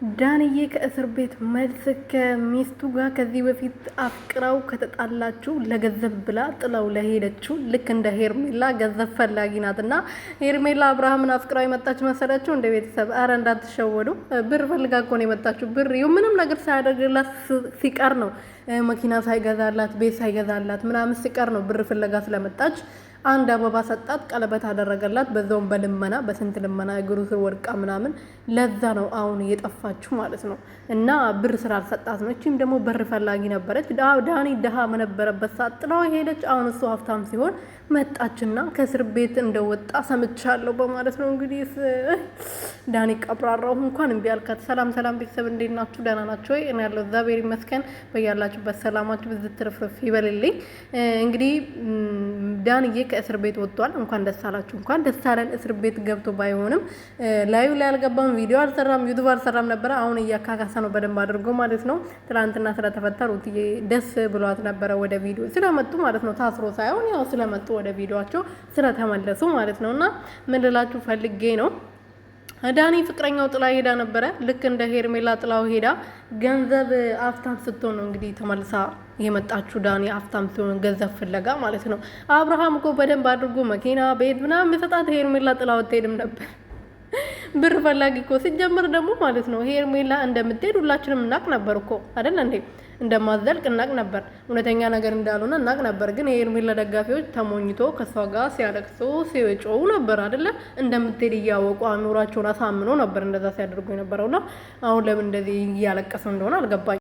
ዳንዬ ከእስር ቤት መልስ ከሚስቱ ጋር ከዚህ በፊት አፍቅራው ከተጣላችሁ ለገንዘብ ብላ ጥለው ለሄደችው ልክ እንደ ሄርሜላ ገንዘብ ፈላጊ ናትና ሄርሜላ አብርሃምን አፍቅራው የመጣች መሰላችሁ እንደ ቤተሰብ። አረ እንዳትሸወዱ። ብር ፈልጋ እኮ ነው የመጣችሁ። ብር ምንም ነገር ሳያደርግላት ሲቀር ነው፣ መኪና ሳይገዛላት ቤት ሳይገዛላት ምናምን ሲቀር ነው ብር ፍለጋ ስለመጣች አንድ አበባ ሰጣት፣ ቀለበት አደረገላት። በዛውም በልመና በስንት ልመና እግሩ ስር ወድቃ ምናምን ለዛ ነው አሁን እየጠፋችሁ ማለት ነው። እና ብር ስላልሰጣት ነው። እቺም ደግሞ ብር ፈላጊ ነበረች። ዳኒ ድሃ በነበረበት ሰዓት ጥላው ሄደች። አሁን እሱ ሀብታም ሲሆን መጣችና ከእስር ቤት እንደወጣ ሰምቻለሁ በማለት ነው። እንግዲህ ዳኒ ቀብራራው እንኳን እምቢ አልካት። ሰላም ሰላም ቤተሰብ እንዴት ናችሁ? ደህና ናችሁ ወይ? እኔ ያለው እግዚአብሔር ይመስገን። በያላችሁበት ሰላማችሁ ብዝት ትርፍርፍ ይበልልኝ። እንግዲህ ዳንዬ ከእስር ቤት ወጥቷል። እንኳን ደስ አላችሁ፣ እንኳን ደስ አለን። እስር ቤት ገብቶ ባይሆንም ላዩ ላይ አልገባም፣ ቪዲዮ አልሰራም፣ ዩቲዩብ አልሰራም ነበረ። አሁን እያካካሰ ነው በደንብ አድርጎ ማለት ነው። ትናንትና ስለተፈጠሩት ደስ ብሏት ነበረ ወደ ቪዲዮ ስለመጡ ማለት ነው። ታስሮ ሳይሆን ያው ስለመጡ ወደ ቪዲዮአቸው ስለተመለሱ ማለት ነው። እና ምን ልላችሁ ፈልጌ ነው፣ ዳኒ ፍቅረኛው ጥላ ሄዳ ነበረ። ልክ እንደ ሄርሜላ ጥላው ሄዳ ገንዘብ አፍታም ስትሆን ነው እንግዲህ ተመልሳ የመጣችሁ። ዳኒ አፍታም ሲሆን ገንዘብ ፍለጋ ማለት ነው። አብርሃም እኮ በደንብ አድርጎ መኪና ቤት ምናምን የሰጣት ሄርሜላ ጥላው አትሄድም ነበር። ብር ፈላጊ እኮ ሲጀምር ደግሞ ማለት ነው። ሄርሜላ እንደምትሄድ ሁላችንም እናቅ ነበር እኮ አይደል እንዴ? እንደማዘልቅ እናቅ ነበር። እውነተኛ ነገር እንዳልሆነ እናቅ ነበር። ግን የሄርሜላ ደጋፊዎች ተሞኝቶ ከሷ ጋር ሲያለቅሱ ሲጮሁ ነበር አይደለ? እንደምትሄድ እያወቁ አእምሯቸውን አሳምኖ ነበር እንደዛ ሲያደርጉ የነበረውና አሁን ለምን እንደዚህ እያለቀሰ እንደሆነ አልገባኝ።